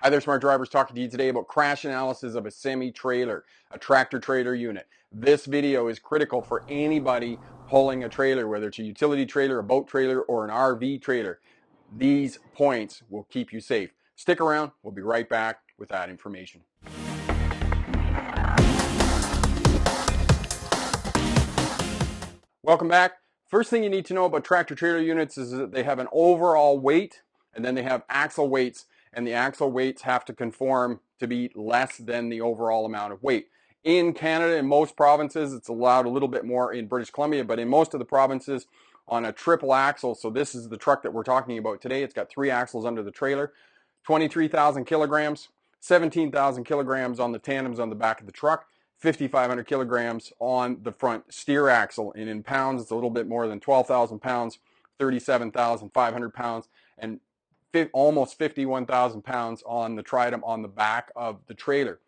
Hi there, smart drivers, talking to you today about crash analysis of a semi-trailer, a tractor-trailer unit. This video is critical for anybody pulling a trailer, whether it's a utility trailer, a boat trailer, or an RV trailer. These points will keep you safe. Stick around, we'll be right back with that information. Welcome back. First thing you need to know about tractor-trailer units is that they have an overall weight, and then they have axle weights. And the axle weights have to conform to be less than the overall amount of weight. In Canada, in most provinces, it's allowed a little bit more in British Columbia, but in most of the provinces on a triple axle, so this is the truck that we're talking about today, it's got 3 axles under the trailer, 23,000 kilograms, 17,000 kilograms on the tandems on the back of the truck, 5,500 kilograms on the front steer axle, and in pounds, it's a little bit more than 12,000 pounds, 37,500 pounds, and almost 51,000 pounds on the tridem on the back of the trailer,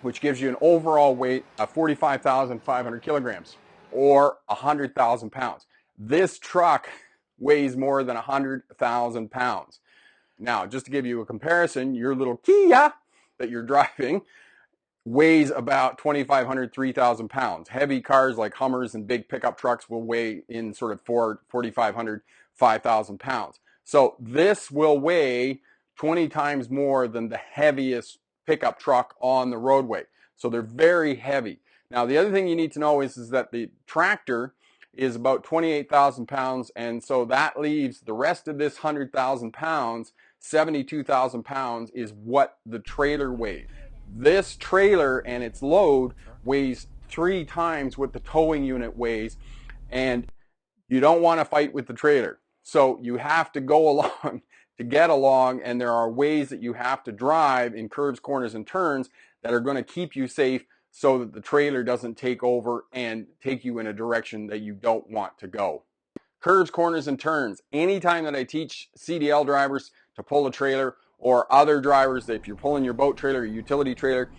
which gives you an overall weight of 45,500 kilograms or 100,000 pounds. This truck weighs more than 100,000 pounds. Now, just to give you a comparison, your little Kia that you're driving weighs about 2,500, 3,000 pounds. Heavy cars like Hummers and big pickup trucks will weigh in sort of 4,500, 5,000 pounds. So this will weigh 20 times more than the heaviest pickup truck on the roadway. So they're very heavy. Now, the other thing you need to know is that the tractor is about 28,000 pounds, and so that leaves the rest of this 100,000 pounds, 72,000 pounds is what the trailer weighs. This trailer and its load weighs 3 times what the towing unit weighs, and you don't want to fight with the trailer. So you have to go along to get along, and there are ways that you have to drive in curves, corners, and turns that are going to keep you safe so that the trailer doesn't take over and take you in a direction that you don't want to go. Curves, corners, and turns. Anytime that I teach CDL drivers to pull a trailer, or other drivers, that if you're pulling your boat trailer or utility trailer,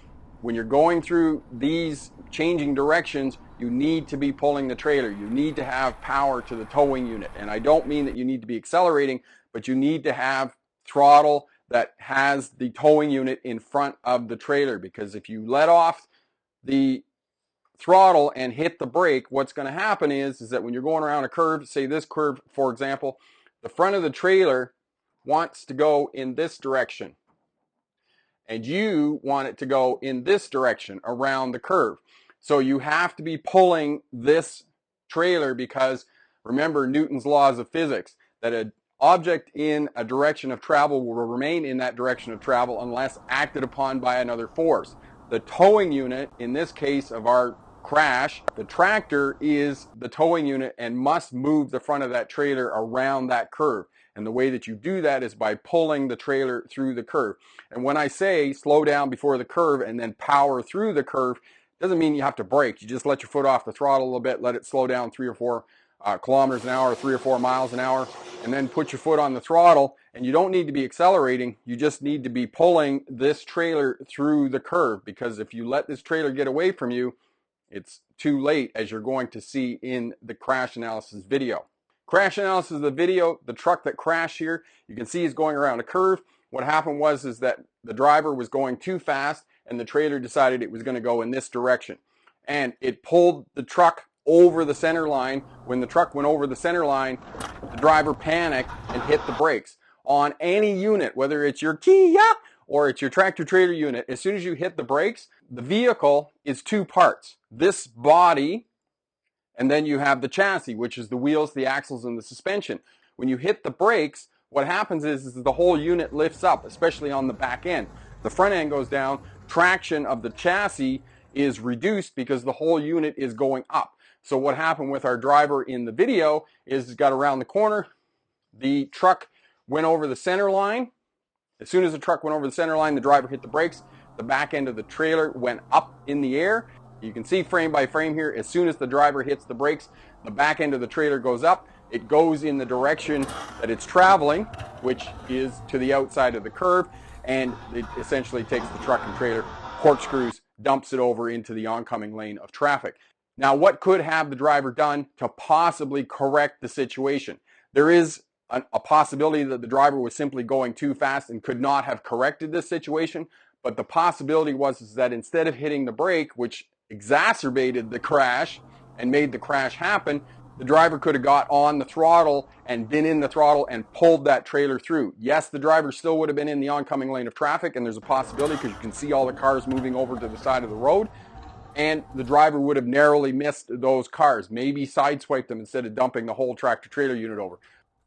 when you're going through these changing directions, you need to be pulling the trailer. You need to have power to the towing unit. And I don't mean that you need to be accelerating, but you need to have throttle that has the towing unit in front of the trailer. Because if you let off the throttle and hit the brake, what's going to happen is that when you're going around a curve, say this curve, for example, the front of the trailer wants to go in this direction, and you want it to go in this direction around the curve. So you have to be pulling this trailer because, remember Newton's laws of physics, that an object in a direction of travel will remain in that direction of travel unless acted upon by another force. The towing unit, in this case of our crash, the tractor is the towing unit and must move the front of that trailer around that curve. And the way that you do that is by pulling the trailer through the curve. And when I say slow down before the curve and then power through the curve, it doesn't mean you have to brake. You just let your foot off the throttle a little bit, let it slow down 3 or 4 kilometers an hour, 3 or 4 miles an hour, and then put your foot on the throttle. And you don't need to be accelerating. You just need to be pulling this trailer through the curve, because if you let this trailer get away from you, it's too late, as you're going to see in the crash analysis video. Crash analysis of the video, the truck that crashed here, you can see is going around a curve. What happened was that the driver was going too fast, and the trailer decided it was going to go in this direction. And it pulled the truck over the center line. When the truck went over the center line, the driver panicked and hit the brakes. On any unit, whether it's your Kia or it's your tractor trailer unit, as soon as you hit the brakes, the vehicle is 2 parts. This body, and then you have the chassis, which is the wheels, the axles, and the suspension. When you hit the brakes, what happens is the whole unit lifts up, especially on the back end. The front end goes down. Traction of the chassis is reduced because the whole unit is going up. So what happened with our driver in the video is he got around the corner. The truck went over the center line. As soon as the truck went over the center line, the driver hit the brakes. The back end of the trailer went up in the air. You can see frame by frame here, as soon as the driver hits the brakes, the back end of the trailer goes up. It goes in the direction that it's traveling, which is to the outside of the curve, and it essentially takes the truck and trailer, corkscrews, dumps it over into the oncoming lane of traffic. Now, what could have the driver done to possibly correct the situation? There is a possibility that the driver was simply going too fast and could not have corrected this situation. But the possibility was that instead of hitting the brake, which exacerbated the crash and made the crash happen, the driver could have got on the throttle and been in the throttle and pulled that trailer through. Yes, the driver still would have been in the oncoming lane of traffic, and there's a possibility because you can see all the cars moving over to the side of the road, and the driver would have narrowly missed those cars, maybe sideswiped them instead of dumping the whole tractor-trailer unit over.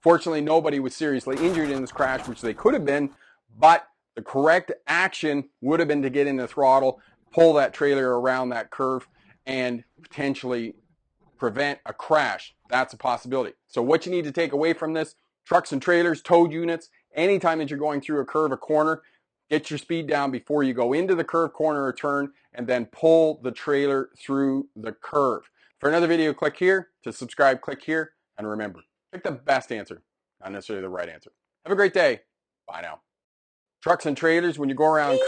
Fortunately, nobody was seriously injured in this crash, which they could have been, but the correct action would have been to get in the throttle, pull that trailer around that curve, and potentially prevent a crash. That's a possibility. So what you need to take away from this, trucks and trailers, towed units, anytime that you're going through a curve, a corner, get your speed down before you go into the curve, corner, or turn, and then pull the trailer through the curve. For another video, click here. To subscribe, click here. And remember, pick the best answer, not necessarily the right answer. Have a great day. Bye now. Trucks and trailers, when you go around...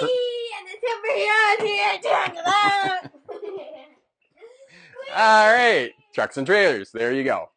All right, trucks and trailers. There you go.